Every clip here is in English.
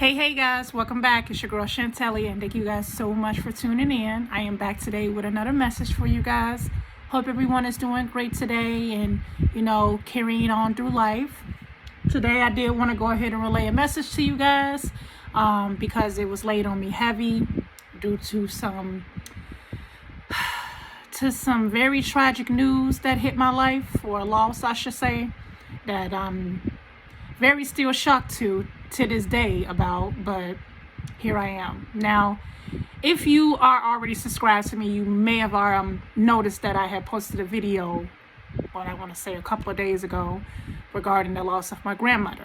Hey guys, welcome back. It's your girl Chantalie, and thank you guys so much for tuning in. I am back today with another message for you guys. Hope everyone is doing great today and, carrying on through life. Today I did want to go ahead and relay a message to you guys because it was laid on me heavy due to some very tragic news that hit my life, or a loss I should say, that I'm very still shocked to this day about, but here I am. Now, if you are already subscribed to me, you may have noticed that I had posted a video, I want to say a couple of days ago, regarding the loss of my grandmother.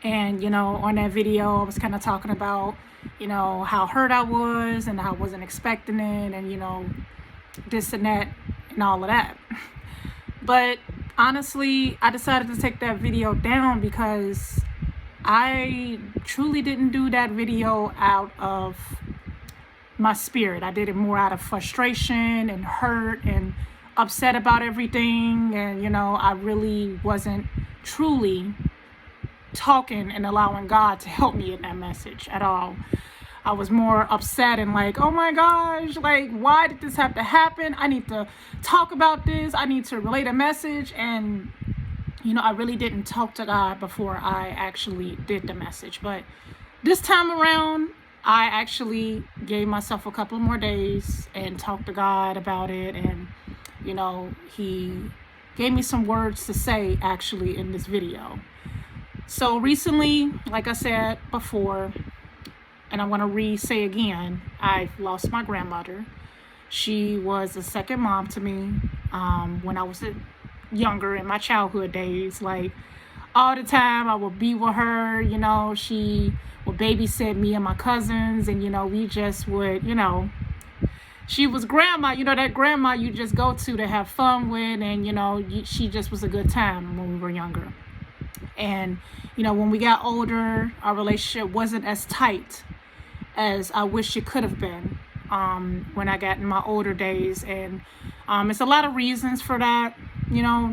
And, on that video, I was kind of talking about, how hurt I was and how I wasn't expecting it and, this and that and all of that. But honestly, I decided to take that video down because I truly didn't do that video out of my spirit. I did it more out of frustration and hurt and upset about everything. And, I really wasn't truly talking and allowing God to help me in that message at all. I was more upset and like, oh my gosh, like, why did this have to happen? I need to talk about this. I need to relate a message. And, I really didn't talk to God before I actually did the message. But this time around, I actually gave myself a couple more days and talked to God about it. And, He gave me some words to say actually in this video. So recently, like I said before, and I want to re-say again, I've lost my grandmother. She was a second mom to me when I was younger, in my childhood days. Like, all the time I would be with her, she would babysit me and my cousins, and, we just would, she was grandma, that grandma you just go to have fun with, and, she just was a good time when we were younger. And, when we got older, our relationship wasn't as tight as I wish it could have been when I got in my older days. And it's a lot of reasons for that,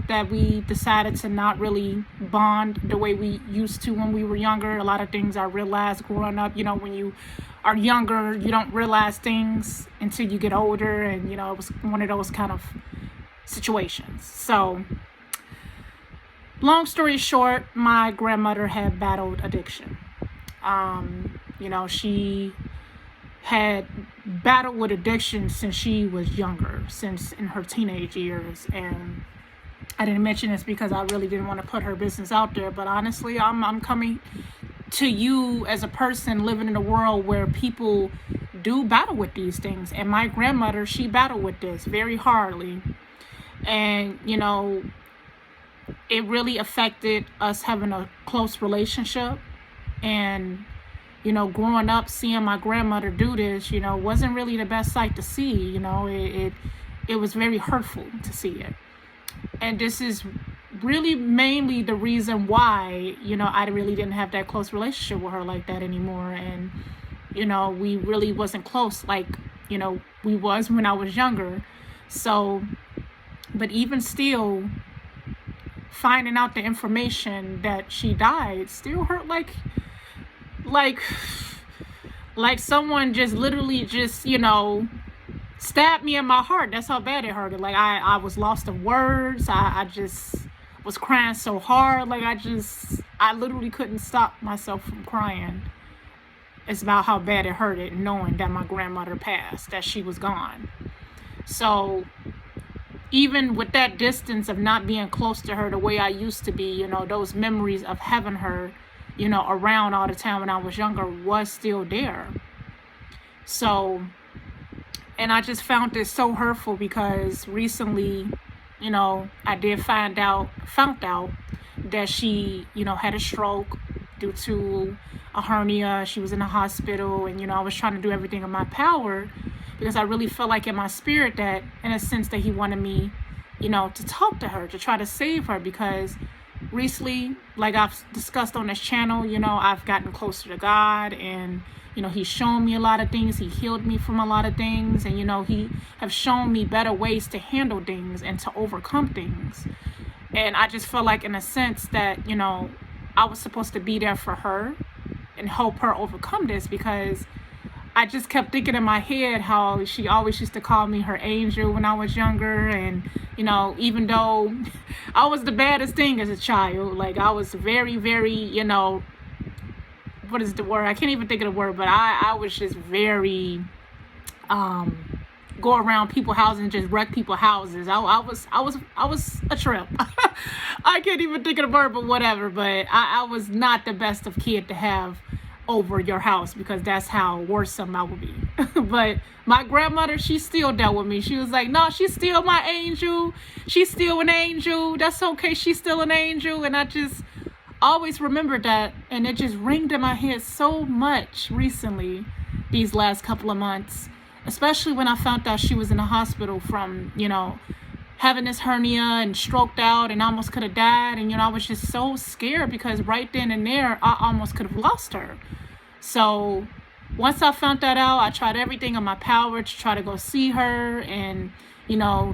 that we decided to not really bond the way we used to when we were younger. A lot of things I realized growing up, when you are younger, you don't realize things until you get older. And, it was one of those kind of situations. So long story short, my grandmother had battled addiction. She had battled with addiction since she was younger, since in her teenage years. And I didn't mention this because I really didn't want to put her business out there. But honestly, I'm coming to you as a person living in a world where people do battle with these things. And my grandmother, she battled with this very hardly. And, it really affected us having a close relationship. And, growing up, seeing my grandmother do this, wasn't really the best sight to see. It was very hurtful to see it. And this is really mainly the reason why, I really didn't have that close relationship with her like that anymore. And, we really wasn't close like, we was when I was younger. So, but even still, finding out the information that she died still hurt like someone just literally just, stabbed me in my heart. That's how bad it hurted. Like, I was lost of words. I just was crying so hard. Like, I literally couldn't stop myself from crying. It's about how bad it hurted knowing that my grandmother passed, that she was gone. So even with that distance of not being close to her the way I used to be, those memories of having her, around all the time when I was younger was still there. So, and I just found this so hurtful because recently, I did found out that she, had a stroke due to a hernia. She was in the hospital, and, I was trying to do everything in my power because I really felt like in my spirit that, in a sense, that he wanted me, to talk to her, to try to save her. Because recently, like I've discussed on this channel, I've gotten closer to God, and, he's shown me a lot of things. He healed me from a lot of things. And, he have shown me better ways to handle things and to overcome things. And I just felt like, in a sense, that, I was supposed to be there for her and help her overcome this, because I just kept thinking in my head how she always used to call me her angel when I was younger. And, even though I was the baddest thing as a child, like I was very, very, what is the word? I can't even think of the word, but I was just very, go around people's houses and just wreck people's houses. I was a trip. I can't even think of the word, but whatever. But I was not the best of kid to have over your house, because that's how worrisome I would be. But my grandmother, she still dealt with me. She was like, no, she's still my angel. She's still an angel. That's okay. She's still an angel. And I just always remembered that. And it just ringed in my head so much recently, these last couple of months, especially when I found out she was in the hospital from, having this hernia and stroked out and almost could have died. And, I was just so scared, because right then and there, I almost could have lost her. So once I found that out, I tried everything in my power to try to go see her and,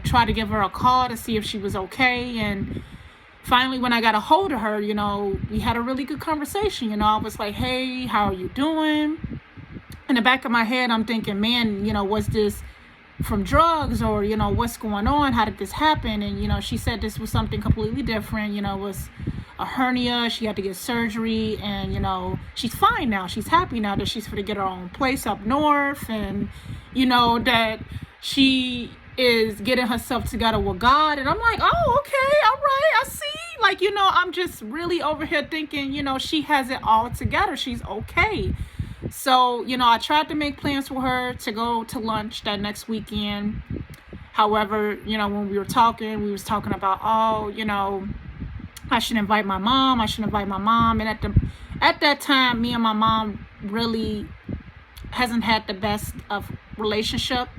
try to give her a call to see if she was okay. And finally, when I got a hold of her, we had a really good conversation. I was like, hey, how are you doing? In the back of my head, I'm thinking, man, was this from drugs, or what's going on? How did this happen? And she said this was something completely different. It was a hernia. She had to get surgery, and she's fine now. She's happy now that she's going to get her own place up north, and that she is getting herself together with God. And I'm like, oh, okay, all right, I see. Like, I'm just really over here thinking, she has it all together. She's okay. So, I tried to make plans for her to go to lunch that next weekend. However, when we was talking about, I should invite my mom. And at that time, me and my mom really hasn't had the best of relationship.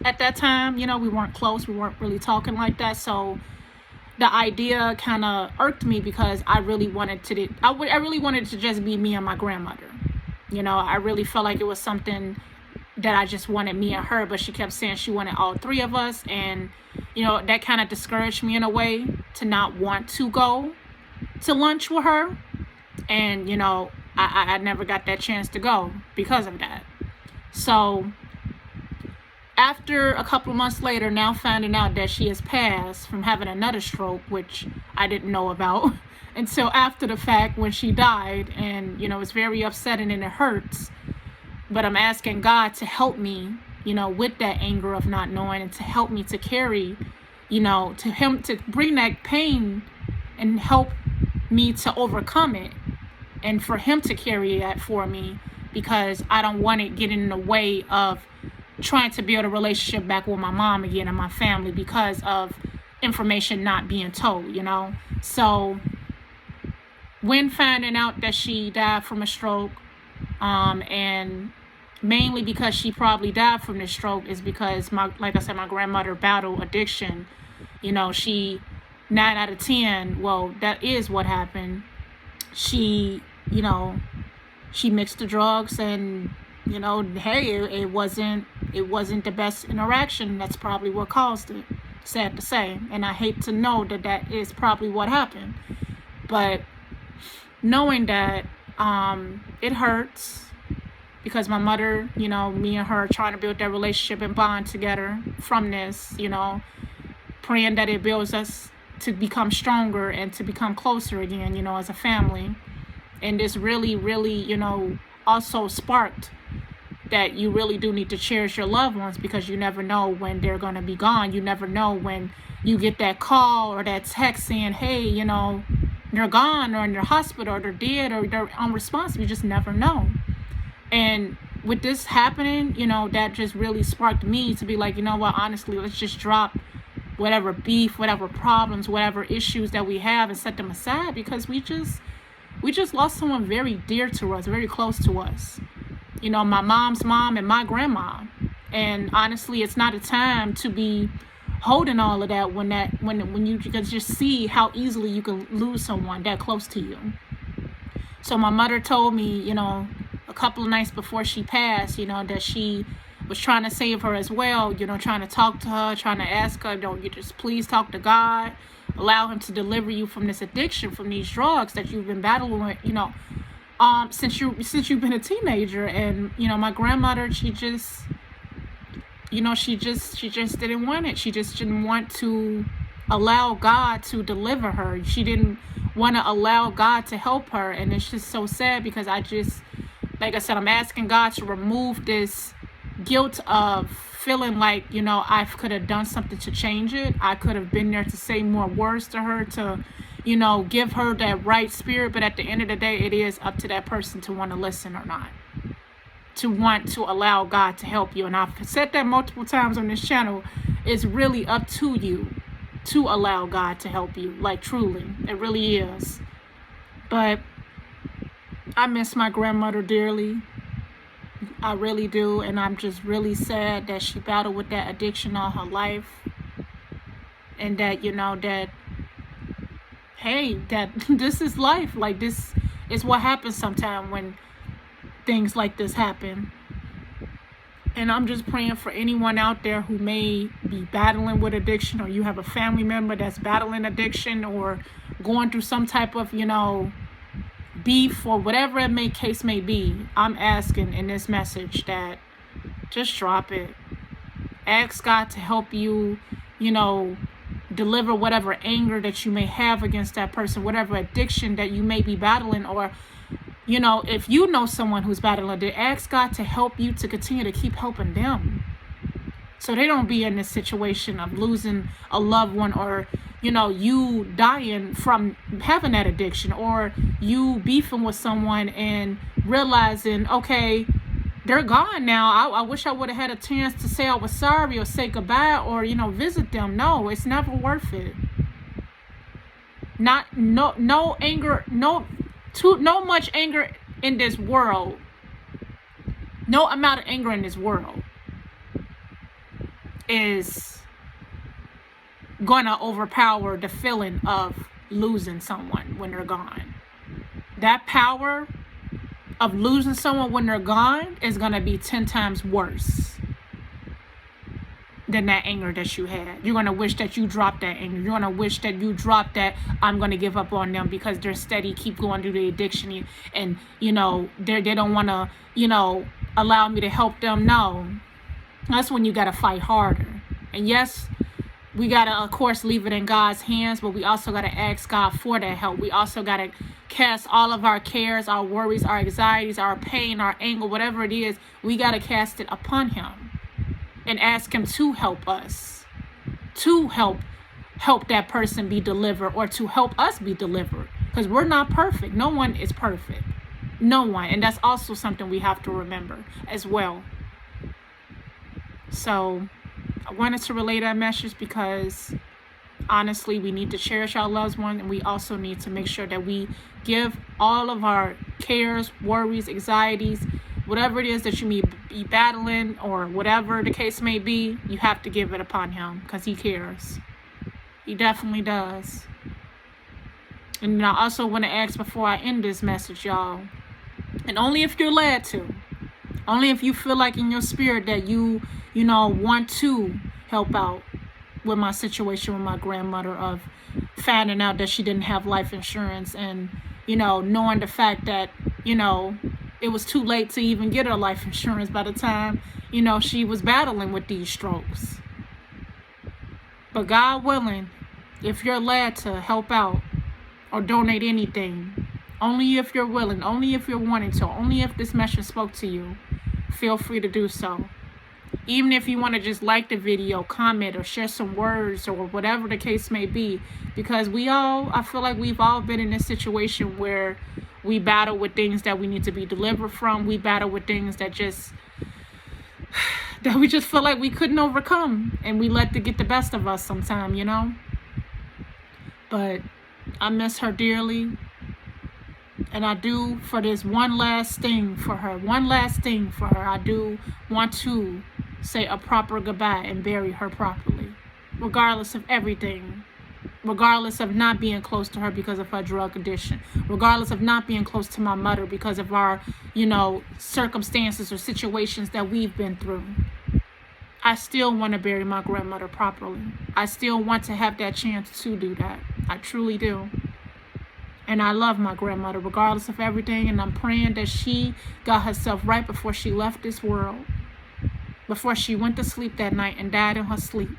At that time, we weren't close. We weren't really talking like that. So the idea kind of irked me, because I really wanted it to just be me and my grandmother. I really felt like it was something that I just wanted me and her, but she kept saying she wanted all three of us. And, that kind of discouraged me in a way to not want to go to lunch with her. And, I never got that chance to go because of that. So after a couple of months later, now finding out that she has passed from having another stroke, which I didn't know about until after the fact when she died. And, it's very upsetting and it hurts. But I'm asking God to help me, with that anger of not knowing, and to help me to carry, to him, to bring that pain and help me to overcome it. And for him to carry that for me, because I don't want it getting in the way of trying to build a relationship back with my mom again and my family, because of information not being told, So when finding out that she died from a stroke, and mainly because she probably died from this stroke, is because like I said, my grandmother battled addiction. She 9 out of 10. Well, that is what happened. She, she mixed the drugs, and hey, it wasn't the best interaction. That's probably what caused it. Sad to say, and I hate to know that is probably what happened. But knowing that, it hurts, because my mother, me and her trying to build that relationship and bond together from this, praying that it builds us to become stronger and to become closer again, as a family. And this really, really, also sparked that you really do need to cherish your loved ones, because you never know when they're going to be gone. You never know when you get that call or that text saying, hey, they're gone, or in their hospital, or they're dead, or they're unresponsive. You just never know. And with this happening, that just really sparked me to be like, what, honestly, let's just drop whatever beef, whatever problems, whatever issues that we have, and set them aside, because we just lost someone very dear to us, very close to us. My mom's mom and my grandma. And honestly, it's not a time to be holding all of that when you can just see how easily you can lose someone that close to you. So my mother told me, a couple of nights before she passed, that she was trying to save her as well, trying to talk to her, trying to ask her, don't you just please talk to God, allow him to deliver you from this addiction, from these drugs that you've been battling with, since you've been a teenager. And my grandmother, she just didn't want it. She just didn't want to allow God to deliver her. She didn't want to allow God to help her. And it's just so sad, because like I said, I'm asking God to remove this guilt of feeling like, I could have done something to change it. I could have been there to say more words to her, to, give her that right spirit. But at the end of the day, it is up to that person to want to listen or not, to want to allow God to help you. And I've said that multiple times on this channel. It's really up to you to allow God to help you. Like, truly, it really is. But I miss my grandmother dearly. I really do. And I'm just really sad that she battled with that addiction all her life. And that, that this is life. Like, this is what happens sometimes when things like this happen. And I'm just praying for anyone out there who may be battling with addiction, or you have a family member that's battling addiction, or going through some type of, beef, or whatever case may be. I'm asking in this message that just drop it. Ask God to help you, deliver whatever anger that you may have against that person, whatever addiction that you may be battling. Or if you know someone who's battling it, ask God to help you to continue to keep helping them, so they don't be in this situation of losing a loved one, or you dying from having that addiction, or you beefing with someone and realizing, okay, they're gone now. I wish I would have had a chance to say I was sorry, or say goodbye, or visit them. No, it's never worth it. No anger, no much anger in this world. No amount of anger in this world is going to overpower the feeling of losing someone when they're gone. That power of losing someone when they're gone is going to be 10 times worse than that anger that you had. You're going to wish that you dropped that anger. You're going to wish that you dropped that I'm going to give up on them because they're steady, keep going through the addiction, and they don't want to allow me to help them. No, that's when you got to fight harder. And yes, we got to, of course, leave it in God's hands, but we also got to ask God for that help. We also got to cast all of our cares, our worries, our anxieties, our pain, our anger, whatever it is, we got to cast it upon him and ask him to help us, to help that person be delivered, or to help us be delivered, because we're not perfect. No one is perfect. No one. And that's also something we have to remember as well. So I wanted to relay that message, because honestly, we need to cherish our loved ones, and we also need to make sure that we give all of our cares, worries, anxieties, whatever it is that you may be battling, or whatever the case may be, you have to give it upon him, because he cares. He definitely does. And I also want to ask before I end this message, y'all, and only if you're led to, only if you feel like in your spirit that you want to help out with my situation with my grandmother, of finding out that she didn't have life insurance, and knowing the fact that it was too late to even get her life insurance by the time she was battling with these strokes. But God willing, if you're led to help out or donate anything, only if you're willing, only if you're wanting to, only if this message spoke to you, feel free to do so. Even if you want to just like the video, comment, or share some words, or whatever the case may be, because I feel like we've all been in this situation where we battle with things that we need to be delivered from. We battle with things that we just feel like we couldn't overcome, and we let it get the best of us sometime, But I miss her dearly. And I do, for this one last thing for her, I do want to say a proper goodbye and bury her properly, regardless of everything, regardless of not being close to her because of her drug addiction, regardless of not being close to my mother because of our, circumstances or situations that we've been through. I still want to bury my grandmother properly. I still want to have that chance to do that. I truly do. And I love my grandmother regardless of everything. And I'm praying that she got herself right before she left this world. Before she went to sleep that night and died in her sleep.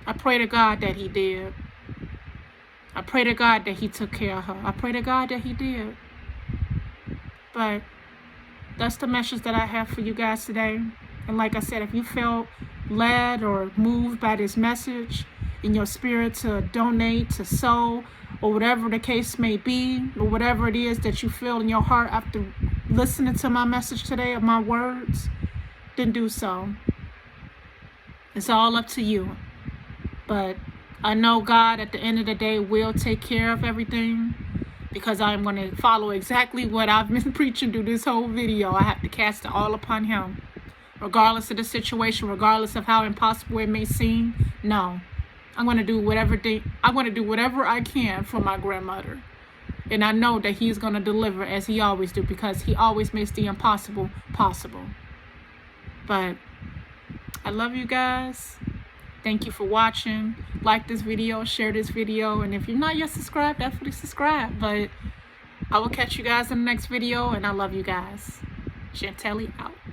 I pray to God that he did. I pray to God that he took care of her. I pray to God that he did. But that's the message that I have for you guys today. And like I said, if you felt led or moved by this message in your spirit to donate, to sow, or whatever the case may be, or whatever it is that you feel in your heart after listening to my message today, of my words, then do so. It's all up to you. But I know God at the end of the day will take care of everything, because I'm going to follow exactly what I've been preaching through this whole video. I have to cast it all upon him. Regardless of the situation, regardless of how impossible it may seem, no. I'm going to do whatever I can for my grandmother. And I know that he's going to deliver as he always do, because he always makes the impossible possible. But I love you guys. Thank you for watching. Like this video, share this video, and if you're not yet subscribed, definitely subscribe. But I will catch you guys in the next video, and I love you guys. Chantalie out.